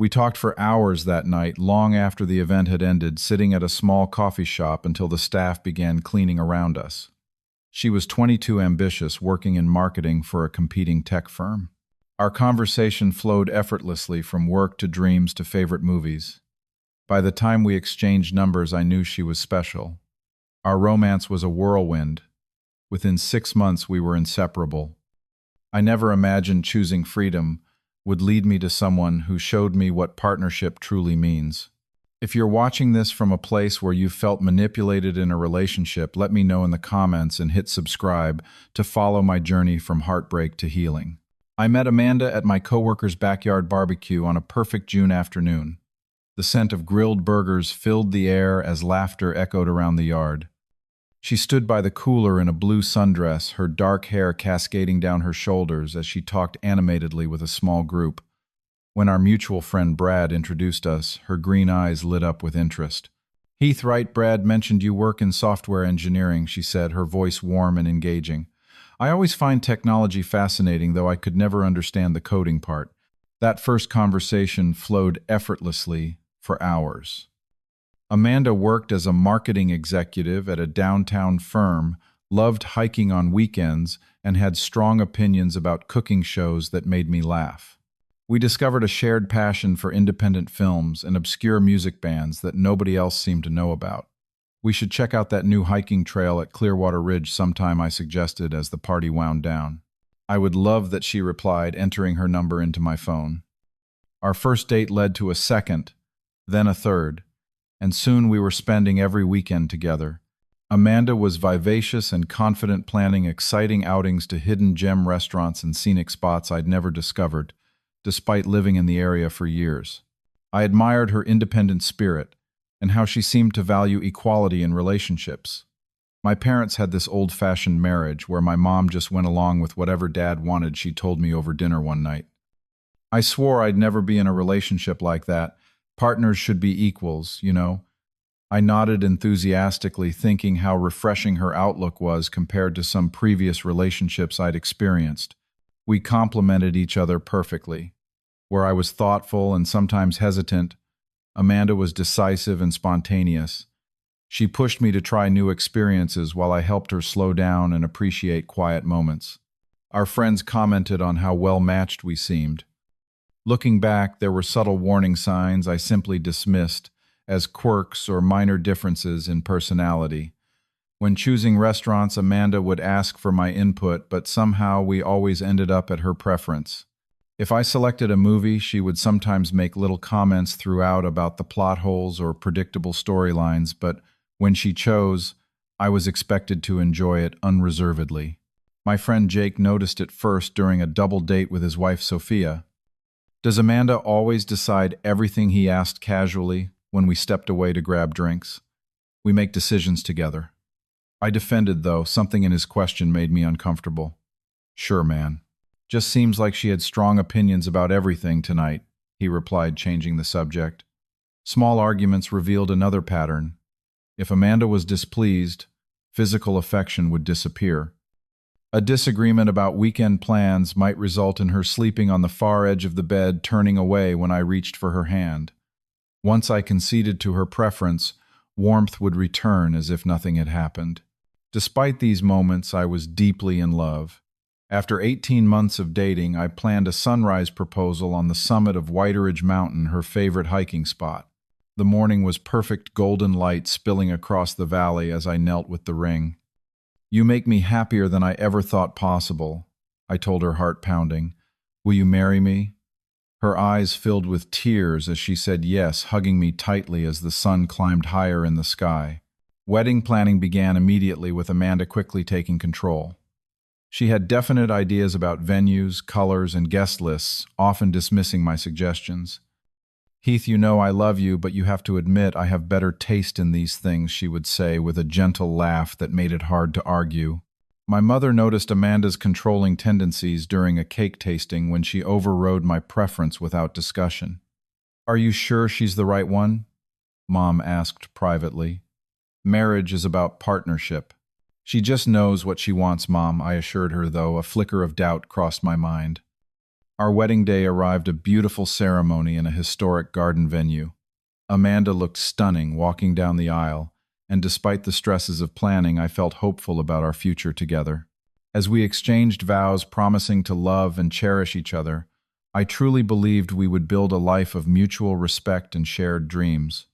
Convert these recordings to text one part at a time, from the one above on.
We talked for hours that night, long after the event had ended, sitting at a small coffee shop until the staff began cleaning around us. She was 22, ambitious, working in marketing for a competing tech firm. Our conversation flowed effortlessly from work to dreams to favorite movies. By the time we exchanged numbers, I knew she was special. Our romance was a whirlwind. Within 6 months, we were inseparable. I never imagined choosing freedom would lead me to someone who showed me what partnership truly means. If you're watching this from a place where you felt manipulated in a relationship, let me know in the comments and hit subscribe to follow my journey from heartbreak to healing. I met Amanda at my coworker's backyard barbecue on a perfect June afternoon. The scent of grilled burgers filled the air as laughter echoed around the yard. She stood by the cooler in a blue sundress, her dark hair cascading down her shoulders as she talked animatedly with a small group. When our mutual friend Brad introduced us, her green eyes lit up with interest. "Heath, right? Brad mentioned you work in software engineering," she said, her voice warm and engaging. "I always find technology fascinating, though I could never understand the coding part." That first conversation flowed effortlessly for hours. Amanda worked as a marketing executive at a downtown firm, loved hiking on weekends, and had strong opinions about cooking shows that made me laugh. We discovered a shared passion for independent films and obscure music bands that nobody else seemed to know about. "We should check out that new hiking trail at Clearwater Ridge sometime," I suggested as the party wound down. "I would love that," she replied, entering her number into my phone. Our first date led to a second, then a third, and soon we were spending every weekend together. Amanda was vivacious and confident, planning exciting outings to hidden gem restaurants and scenic spots I'd never discovered, despite living in the area for years. I admired her independent spirit and how she seemed to value equality in relationships. My parents had this old-fashioned marriage where my mom just went along with whatever Dad wanted, she told me over dinner one night. I swore I'd never be in a relationship like that. Partners should be equals, you know. I nodded enthusiastically, thinking how refreshing her outlook was compared to some previous relationships I'd experienced. We complemented each other perfectly. Where I was thoughtful and sometimes hesitant, Amanda was decisive and spontaneous. She pushed me to try new experiences while I helped her slow down and appreciate quiet moments. Our friends commented on how well-matched we seemed. Looking back, there were subtle warning signs I simply dismissed as quirks or minor differences in personality. When choosing restaurants, Amanda would ask for my input, but somehow we always ended up at her preference. If I selected a movie, she would sometimes make little comments throughout about the plot holes or predictable storylines, but when she chose, I was expected to enjoy it unreservedly. My friend Jake noticed it first during a double date with his wife Sophia. "Does Amanda always decide everything?" he asked casually when we stepped away to grab drinks. "We make decisions together." I defended, though something in his question made me uncomfortable. "Sure, man. Just seems like she had strong opinions about everything tonight," he replied, changing the subject. Small arguments revealed another pattern. If Amanda was displeased, physical affection would disappear. A disagreement about weekend plans might result in her sleeping on the far edge of the bed, turning away when I reached for her hand. Once I conceded to her preference, warmth would return as if nothing had happened. Despite these moments, I was deeply in love. After 18 months of dating, I planned a sunrise proposal on the summit of Whiteridge Mountain, her favorite hiking spot. The morning was perfect, golden light spilling across the valley as I knelt with the ring. "You make me happier than I ever thought possible," I told her, heart pounding. "Will you marry me?" Her eyes filled with tears as she said yes, hugging me tightly as the sun climbed higher in the sky. Wedding planning began immediately, with Amanda quickly taking control. She had definite ideas about venues, colors, and guest lists, often dismissing my suggestions. "Heath, you know I love you, but you have to admit I have better taste in these things," she would say with a gentle laugh that made it hard to argue. My mother noticed Amanda's controlling tendencies during a cake tasting when she overrode my preference without discussion. "Are you sure she's the right one?" Mom asked privately. "Marriage is about partnership." "She just knows what she wants, Mom," I assured her, though a flicker of doubt crossed my mind. Our wedding day arrived a beautiful ceremony in a historic garden venue. Amanda looked stunning walking down the aisle, and despite the stresses of planning, I felt hopeful about our future together. As we exchanged vows promising to love and cherish each other, I truly believed we would build a life of mutual respect and shared dreams.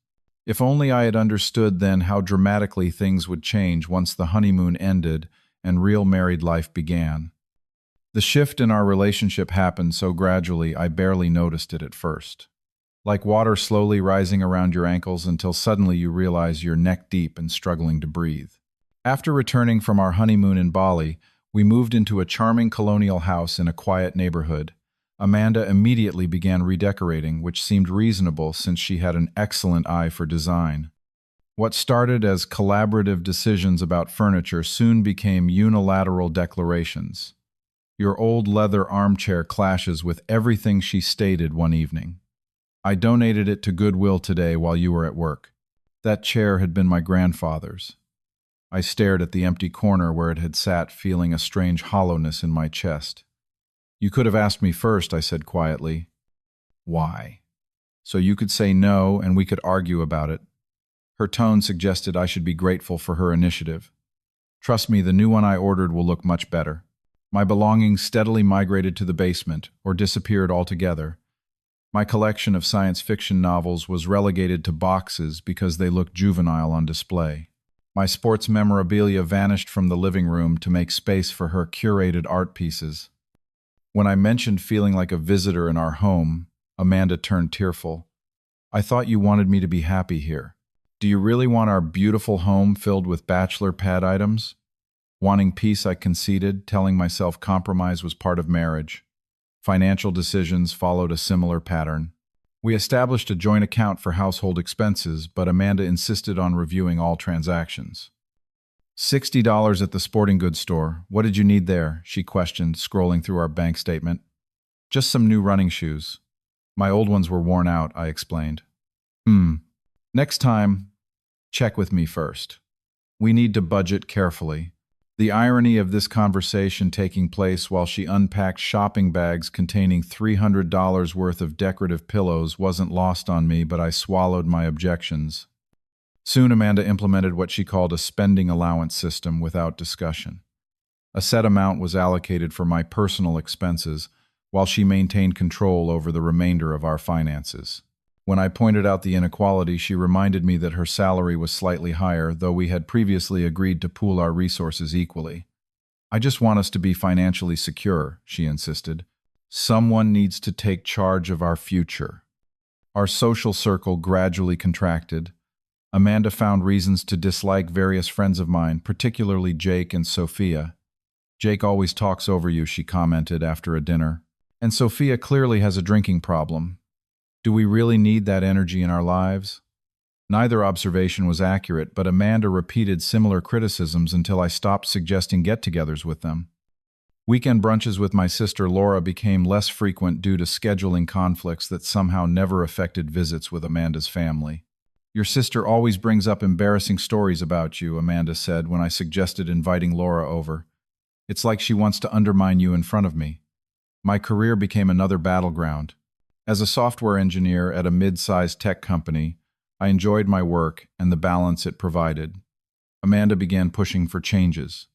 If only I had understood then how dramatically things would change once the honeymoon ended and real married life began. The shift in our relationship happened so gradually I barely noticed it at first. Like water slowly rising around your ankles until suddenly you realize you're neck deep and struggling to breathe. After returning from our honeymoon in Bali, we moved into a charming colonial house in a quiet neighborhood. Amanda immediately began redecorating, which seemed reasonable since she had an excellent eye for design. What started as collaborative decisions about furniture soon became unilateral declarations. Your old leather armchair clashes with everything she stated one evening. I donated it to Goodwill today while you were at work. That chair had been my grandfather's. I stared at the empty corner where it had sat, feeling a strange hollowness in my chest. You could have asked me first, I said quietly. Why? So you could say no and we could argue about it. Her tone suggested I should be grateful for her initiative. Trust me, the new one I ordered will look much better. My belongings steadily migrated to the basement, or disappeared altogether. My collection of science fiction novels was relegated to boxes because they looked juvenile on display. My sports memorabilia vanished from the living room to make space for her curated art pieces. When I mentioned feeling like a visitor in our home, Amanda turned tearful. I thought you wanted me to be happy here. Do you really want our beautiful home filled with bachelor pad items? Wanting peace, I conceded, telling myself compromise was part of marriage. Financial decisions followed a similar pattern. We established a joint account for household expenses, but Amanda insisted on reviewing all transactions. $60 at the sporting goods store. What did you need there? She questioned, scrolling through our bank statement. Just some new running shoes. My old ones were worn out, I explained. Next time, check with me first. We need to budget carefully. The irony of this conversation taking place while she unpacked shopping bags containing $300 worth of decorative pillows wasn't lost on me, but I swallowed my objections. Soon Amanda implemented what she called a spending allowance system without discussion. A set amount was allocated for my personal expenses, while she maintained control over the remainder of our finances. When I pointed out the inequality, she reminded me that her salary was slightly higher, though we had previously agreed to pool our resources equally. I just want us to be financially secure, she insisted. Someone needs to take charge of our future. Our social circle gradually contracted. Amanda found reasons to dislike various friends of mine, particularly Jake and Sophia. Jake always talks over you, she commented after a dinner. And Sophia clearly has a drinking problem. Do we really need that energy in our lives? Neither observation was accurate, but Amanda repeated similar criticisms until I stopped suggesting get-togethers with them. Weekend brunches with my sister Laura became less frequent due to scheduling conflicts that somehow never affected visits with Amanda's family. Your sister always brings up embarrassing stories about you, Amanda said when I suggested inviting Laura over. It's like she wants to undermine you in front of me. My career became another battleground. As a software engineer at a mid-sized tech company, I enjoyed my work and the balance it provided. Amanda began pushing for changes.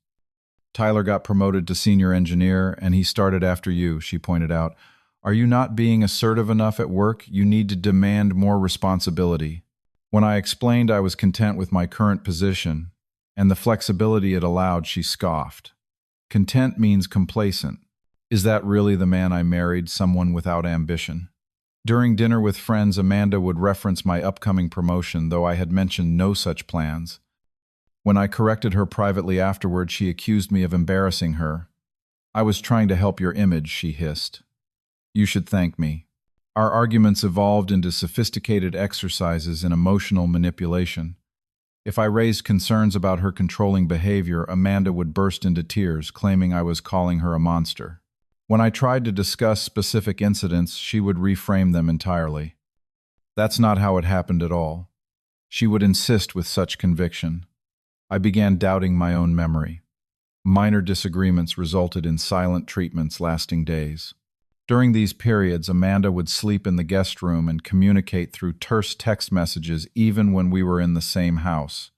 Tyler got promoted to senior engineer, and he started after you, she pointed out. Are you not being assertive enough at work? You need to demand more responsibility. When I explained I was content with my current position and the flexibility it allowed, she scoffed. Content means complacent. Is that really the man I married, someone without ambition? During dinner with friends, Amanda would reference my upcoming promotion, though I had mentioned no such plans. When I corrected her privately afterward, she accused me of embarrassing her. I was trying to help your image, she hissed. You should thank me. Our arguments evolved into sophisticated exercises in emotional manipulation. If I raised concerns about her controlling behavior, Amanda would burst into tears, claiming I was calling her a monster. When I tried to discuss specific incidents, she would reframe them entirely. That's not how it happened at all. She would insist with such conviction. I began doubting my own memory. Minor disagreements resulted in silent treatments lasting days. During these periods, Amanda would sleep in the guest room and communicate through terse text messages even when we were in the same house.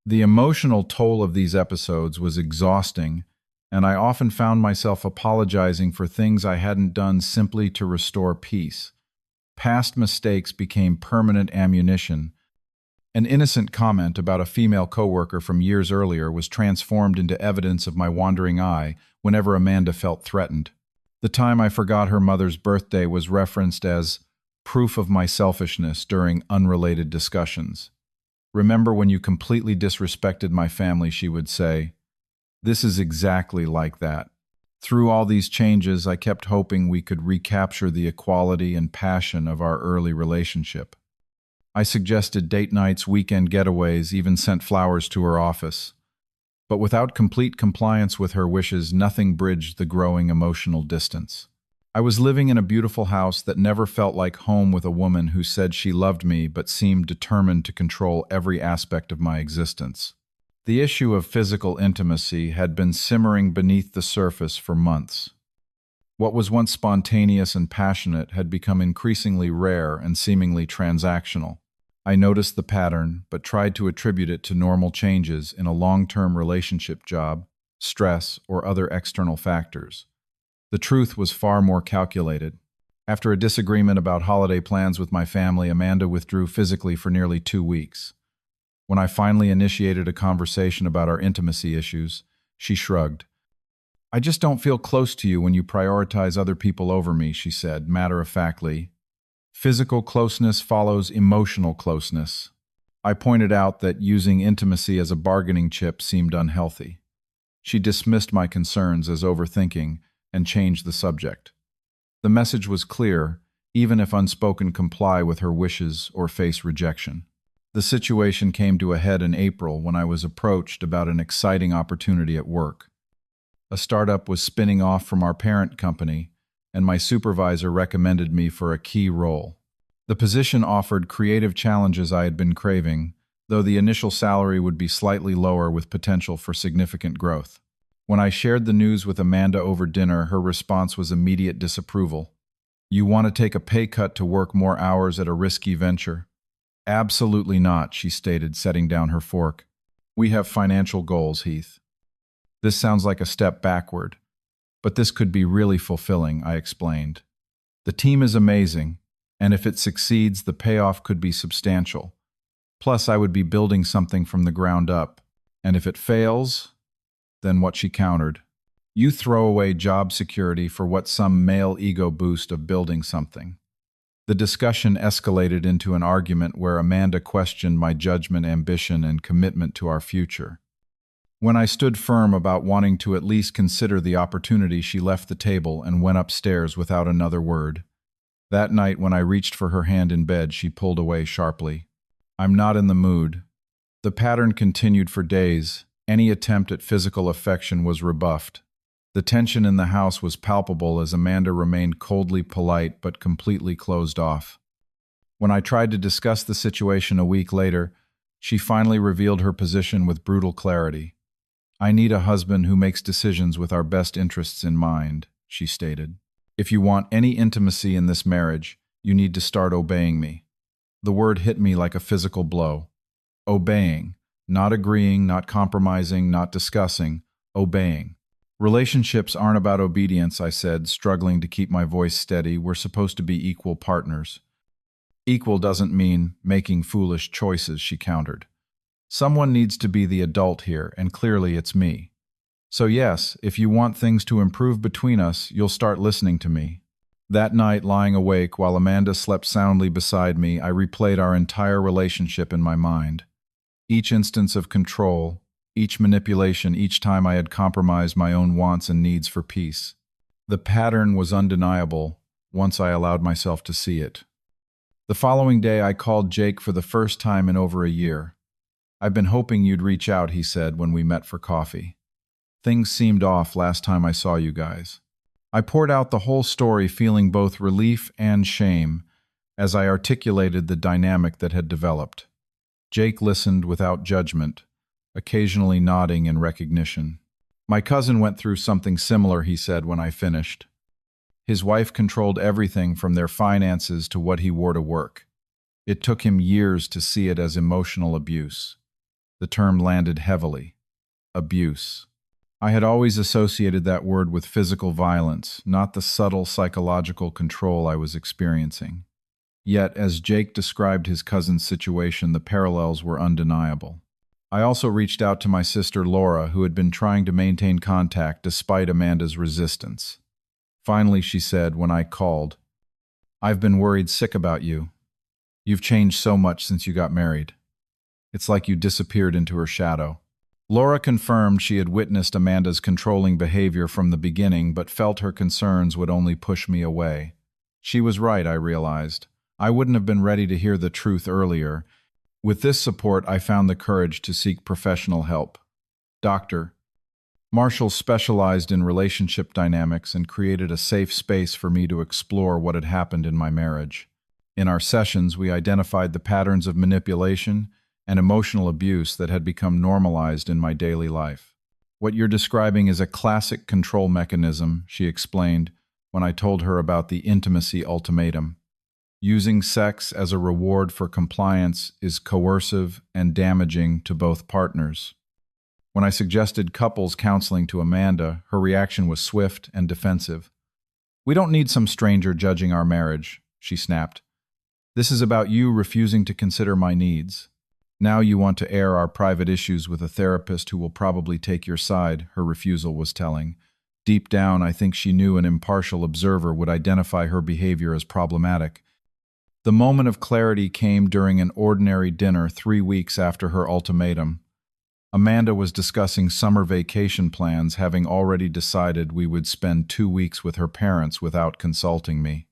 The emotional toll of these episodes was exhausting, and I often found myself apologizing for things I hadn't done simply to restore peace. Past mistakes became permanent ammunition. An innocent comment about a female coworker from years earlier was transformed into evidence of my wandering eye whenever Amanda felt threatened. The time I forgot her mother's birthday was referenced as proof of my selfishness during unrelated discussions. "Remember when you completely disrespected my family," she would say. "This is exactly like that." Through all these changes, I kept hoping we could recapture the equality and passion of our early relationship. I suggested date nights, weekend getaways, even sent flowers to her office. But without complete compliance with her wishes, nothing bridged the growing emotional distance. I was living in a beautiful house that never felt like home with a woman who said she loved me but seemed determined to control every aspect of my existence. The issue of physical intimacy had been simmering beneath the surface for months. What was once spontaneous and passionate had become increasingly rare and seemingly transactional. I noticed the pattern, but tried to attribute it to normal changes in a long-term relationship, job, stress, or other external factors. The truth was far more calculated. After a disagreement about holiday plans with my family, Amanda withdrew physically for nearly 2 weeks. When I finally initiated a conversation about our intimacy issues, she shrugged. "I just don't feel close to you when you prioritize other people over me," she said, matter-of-factly. "Physical closeness follows emotional closeness." I pointed out that using intimacy as a bargaining chip seemed unhealthy. She dismissed my concerns as overthinking and changed the subject. The message was clear, even if unspoken comply with her wishes or face rejection. The situation came to a head in April when I was approached about an exciting opportunity at work. A startup was spinning off from our parent company, and my supervisor recommended me for a key role. The position offered creative challenges I had been craving, though the initial salary would be slightly lower with potential for significant growth. When I shared the news with Amanda over dinner, her response was immediate disapproval. "You want to take a pay cut to work more hours at a risky venture?" "Absolutely not," she stated, setting down her fork. "We have financial goals, Heath." "This sounds like a step backward. But this could be really fulfilling," I explained. "The team is amazing, and if it succeeds, the payoff could be substantial. Plus, I would be building something from the ground up. And if it fails, then," what she countered, "you throw away job security for what some male ego boost of building something." The discussion escalated into an argument where Amanda questioned my judgment, ambition, and commitment to our future. When I stood firm about wanting to at least consider the opportunity, she left the table and went upstairs without another word. That night, when I reached for her hand in bed, she pulled away sharply. "I'm not in the mood." The pattern continued for days. Any attempt at physical affection was rebuffed. The tension in the house was palpable as Amanda remained coldly polite but completely closed off. When I tried to discuss the situation a week later, she finally revealed her position with brutal clarity. "I need a husband who makes decisions with our best interests in mind," she stated. "If you want any intimacy in this marriage, you need to start obeying me." The word hit me like a physical blow. Obeying. Not agreeing, not compromising, not discussing. Obeying. "Relationships aren't about obedience," I said, struggling to keep my voice steady. "We're supposed to be equal partners." "Equal doesn't mean making foolish choices," she countered. "Someone needs to be the adult here, and clearly it's me. So yes, if you want things to improve between us, you'll start listening to me." That night, lying awake while Amanda slept soundly beside me, I replayed our entire relationship in my mind. Each instance of control, each manipulation, each time I had compromised my own wants and needs for peace. The pattern was undeniable once I allowed myself to see it. The following day, I called Jake for the first time in over a year. "I've been hoping you'd reach out," he said when we met for coffee. "Things seemed off last time I saw you guys." I poured out the whole story, feeling both relief and shame as I articulated the dynamic that had developed. Jake listened without judgment, occasionally nodding in recognition. "My cousin went through something similar," he said when I finished. His wife controlled everything from their finances to what he wore to work. It took him years to see it as emotional abuse. The term landed heavily. Abuse. I had always associated that word with physical violence, not the subtle psychological control I was experiencing. Yet, as Jake described his cousin's situation, the parallels were undeniable. I also reached out to my sister Laura, who had been trying to maintain contact despite Amanda's resistance. Finally, she said when I called, "I've been worried sick about you. You've changed so much since you got married. It's like you disappeared into her shadow." Laura confirmed she had witnessed Amanda's controlling behavior from the beginning, but felt her concerns would only push me away. She was right, I realized. I wouldn't have been ready to hear the truth earlier. With this support, I found the courage to seek professional help. Dr. Marshall specialized in relationship dynamics and created a safe space for me to explore what had happened in my marriage. In our sessions, we identified the patterns of manipulation and emotional abuse that had become normalized in my daily life. "What you're describing is a classic control mechanism," she explained when I told her about the intimacy ultimatum. Using sex as a reward for compliance is coercive and damaging to both partners. When I suggested couples counseling to Amanda, her reaction was swift and defensive. "We don't need some stranger judging our marriage," she snapped. "This is about you refusing to consider my needs. Now you want to air our private issues with a therapist who will probably take your side," her refusal was telling. Deep down, I think she knew an impartial observer would identify her behavior as problematic. The moment of clarity came during an ordinary dinner 3 weeks after her ultimatum. Amanda was discussing summer vacation plans, having already decided we would spend 2 weeks with her parents without consulting me.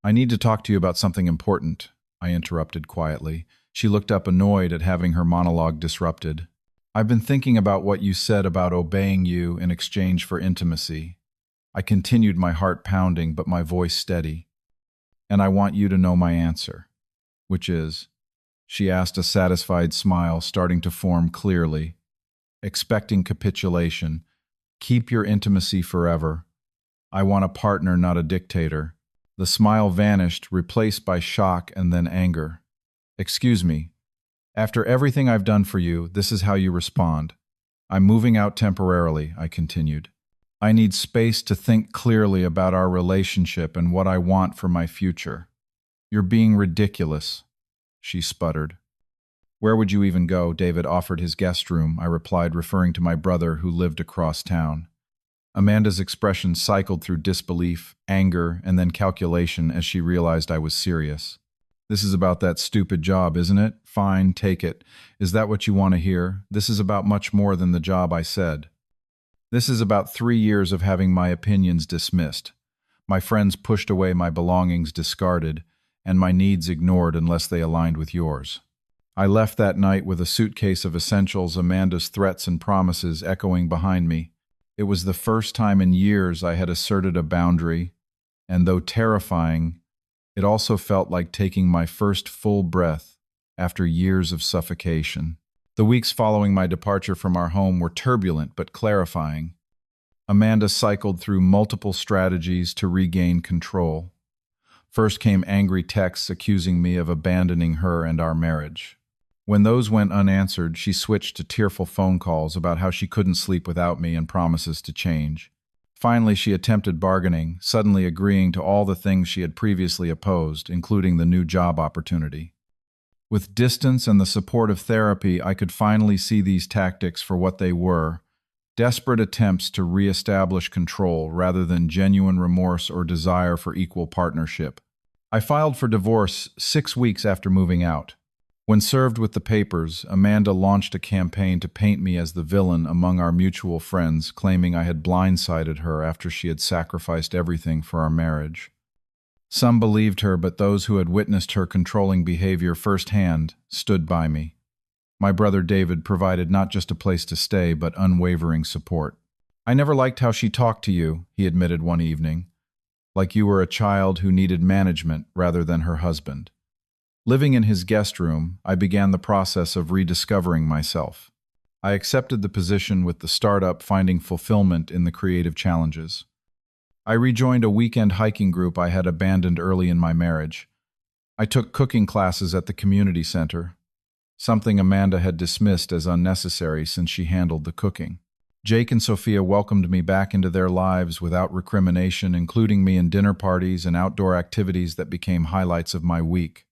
"I need to talk to you about something important," I interrupted quietly. She looked up annoyed at having her monologue disrupted. "I've been thinking about what you said about obeying you in exchange for intimacy." I continued, my heart pounding but my voice steady. "And I want you to know my answer." "Which is?" she asked, a satisfied smile starting to form clearly. "Expecting capitulation. Keep your intimacy forever. I want a partner, not a dictator." The smile vanished, replaced by shock and then anger. "Excuse me. After everything I've done for you, this is how you respond." "I'm moving out temporarily," I continued. "I need space to think clearly about our relationship and what I want for my future." "You're being ridiculous," she sputtered. "Where would you even go?" David offered his guest room, I replied, referring to my brother who lived across town. Amanda's expression cycled through disbelief, anger, and then calculation as she realized I was serious. "This is about that stupid job, isn't it? Fine, take it. Is that what you want to hear? This is about much more than the job," I said. "This is about 3 years of having my opinions dismissed, my friends pushed away, my belongings discarded, and my needs ignored unless they aligned with yours. I left that night with a suitcase of essentials, Amanda's threats and promises echoing behind me. It was the first time in years I had asserted a boundary, and though terrifying, it also felt like taking my first full breath after years of suffocation. The weeks following my departure from our home were turbulent but clarifying. Amanda cycled through multiple strategies to regain control. First came angry texts accusing me of abandoning her and our marriage. When those went unanswered, she switched to tearful phone calls about how she couldn't sleep without me and promises to change. Finally, she attempted bargaining, suddenly agreeing to all the things she had previously opposed, including the new job opportunity. With distance and the support of therapy, I could finally see these tactics for what they were: desperate attempts to reestablish control rather than genuine remorse or desire for equal partnership. I filed for divorce 6 weeks after moving out. When served with the papers, Amanda launched a campaign to paint me as the villain among our mutual friends, claiming I had blindsided her after she had sacrificed everything for our marriage. Some believed her, but those who had witnessed her controlling behavior firsthand stood by me. My brother David provided not just a place to stay, but unwavering support. "I never liked how she talked to you," he admitted one evening, "like you were a child who needed management rather than her husband." Living in his guest room, I began the process of rediscovering myself. I accepted the position with the startup finding fulfillment in the creative challenges. I rejoined a weekend hiking group I had abandoned early in my marriage. I took cooking classes at the community center, something Amanda had dismissed as unnecessary since she handled the cooking. Jake and Sophia welcomed me back into their lives without recrimination, including me in dinner parties and outdoor activities that became highlights of my week.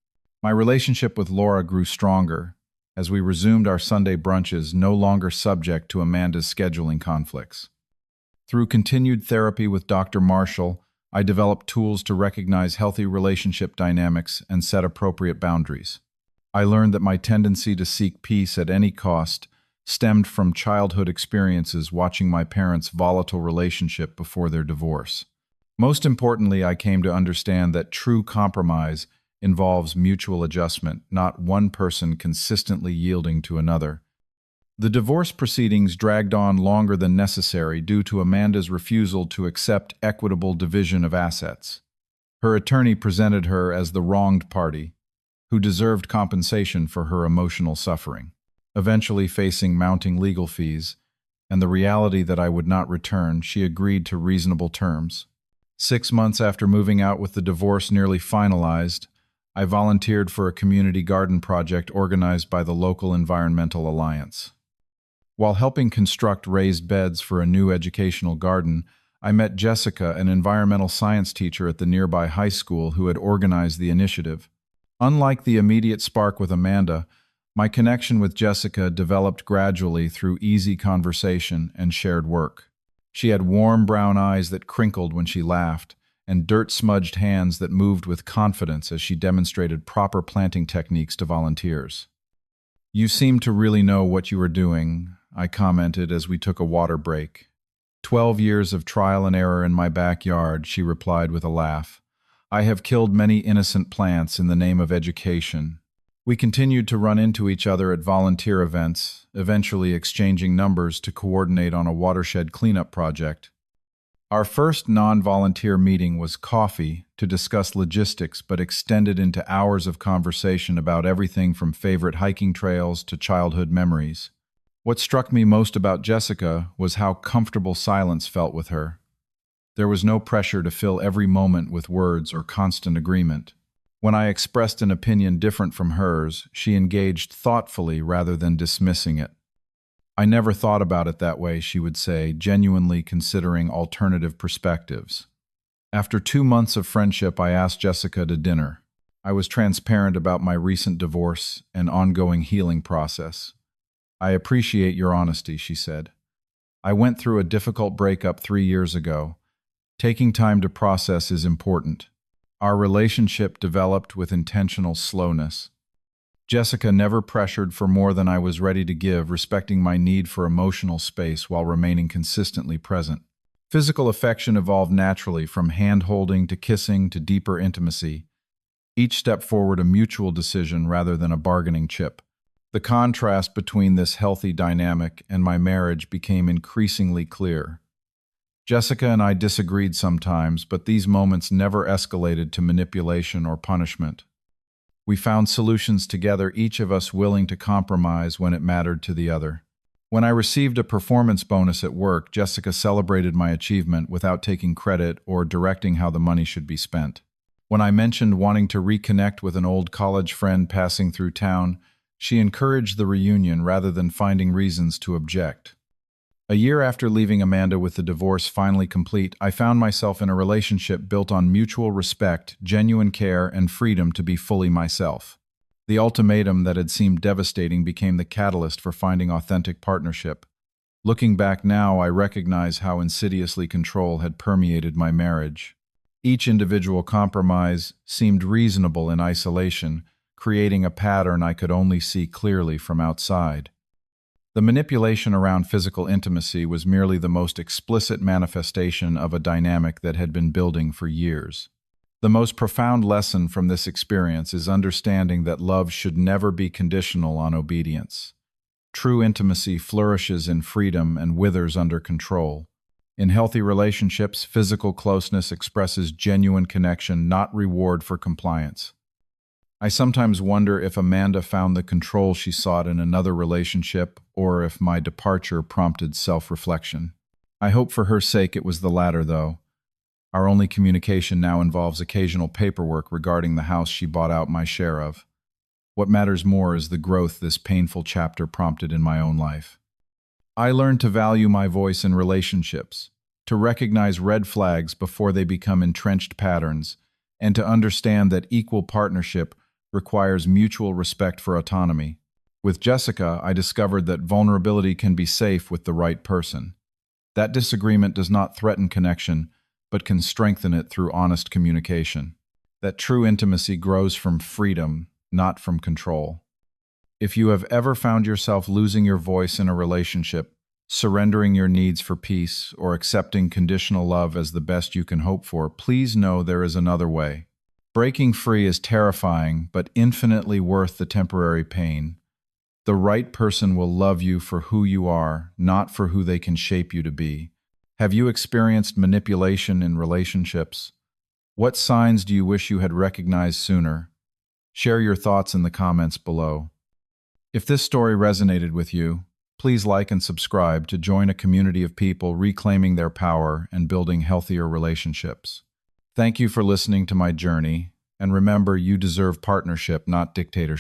My relationship with Laura grew stronger as we resumed our Sunday brunches, no longer subject to Amanda's scheduling conflicts. Through continued therapy with Dr. Marshall, I developed tools to recognize healthy relationship dynamics and set appropriate boundaries. I learned that my tendency to seek peace at any cost stemmed from childhood experiences watching my parents' volatile relationship before their divorce. Most importantly, I came to understand that true compromise involves mutual adjustment, not one person consistently yielding to another. The divorce proceedings dragged on longer than necessary due to Amanda's refusal to accept equitable division of assets. Her attorney presented her as the wronged party, who deserved compensation for her emotional suffering. Eventually facing mounting legal fees and the reality that I would not return, she agreed to reasonable terms. 6 months after moving out with the divorce nearly finalized, I volunteered for a community garden project organized by the local Environmental Alliance. While helping construct raised beds for a new educational garden, I met Jessica, an environmental science teacher at the nearby high school who had organized the initiative. Unlike the immediate spark with Amanda, my connection with Jessica developed gradually through easy conversation and shared work. She had warm brown eyes that crinkled when she laughed, and dirt-smudged hands that moved with confidence as she demonstrated proper planting techniques to volunteers. "You seem to really know what you are doing," I commented as we took a water break. 12 years of trial and error in my backyard," she replied with a laugh. "I have killed many innocent plants in the name of education." We continued to run into each other at volunteer events, eventually exchanging numbers to coordinate on a watershed cleanup project. Our first non-volunteer meeting was coffee to discuss logistics, but extended into hours of conversation about everything from favorite hiking trails to childhood memories. What struck me most about Jessica was how comfortable silence felt with her. There was no pressure to fill every moment with words or constant agreement. When I expressed an opinion different from hers, she engaged thoughtfully rather than dismissing it. "I never thought about it that way," she would say, genuinely considering alternative perspectives. After 2 months of friendship, I asked Jessica to dinner. I was transparent about my recent divorce and ongoing healing process. "I appreciate your honesty," she said. "I went through a difficult breakup 3 years ago. Taking time to process is important." Our relationship developed with intentional slowness. Jessica never pressured for more than I was ready to give, respecting my need for emotional space while remaining consistently present. Physical affection evolved naturally, from hand-holding to kissing to deeper intimacy, each step forward a mutual decision rather than a bargaining chip. The contrast between this healthy dynamic and my marriage became increasingly clear. Jessica and I disagreed sometimes, but these moments never escalated to manipulation or punishment. We found solutions together, each of us willing to compromise when it mattered to the other. When I received a performance bonus at work, Jessica celebrated my achievement without taking credit or directing how the money should be spent. When I mentioned wanting to reconnect with an old college friend passing through town, she encouraged the reunion rather than finding reasons to object. A year after leaving Amanda with the divorce finally complete, I found myself in a relationship built on mutual respect, genuine care, and freedom to be fully myself. The ultimatum that had seemed devastating became the catalyst for finding authentic partnership. Looking back now, I recognize how insidiously control had permeated my marriage. Each individual compromise seemed reasonable in isolation, creating a pattern I could only see clearly from outside. The manipulation around physical intimacy was merely the most explicit manifestation of a dynamic that had been building for years. The most profound lesson from this experience is understanding that love should never be conditional on obedience. True intimacy flourishes in freedom and withers under control. In healthy relationships, physical closeness expresses genuine connection, not reward for compliance. I sometimes wonder if Amanda found the control she sought in another relationship, or if my departure prompted self-reflection. I hope for her sake it was the latter, though. Our only communication now involves occasional paperwork regarding the house she bought out my share of. What matters more is the growth this painful chapter prompted in my own life. I learned to value my voice in relationships, to recognize red flags before they become entrenched patterns, and to understand that equal partnership requires mutual respect for autonomy. With Jessica, I discovered that vulnerability can be safe with the right person. That disagreement does not threaten connection, but can strengthen it through honest communication. That true intimacy grows from freedom, not from control. If you have ever found yourself losing your voice in a relationship, surrendering your needs for peace, or accepting conditional love as the best you can hope for, please know there is another way. Breaking free is terrifying, but infinitely worth the temporary pain. The right person will love you for who you are, not for who they can shape you to be. Have you experienced manipulation in relationships? What signs do you wish you had recognized sooner? Share your thoughts in the comments below. If this story resonated with you, please like and subscribe to join a community of people reclaiming their power and building healthier relationships. Thank you for listening to my journey, and remember, you deserve partnership, not dictatorship.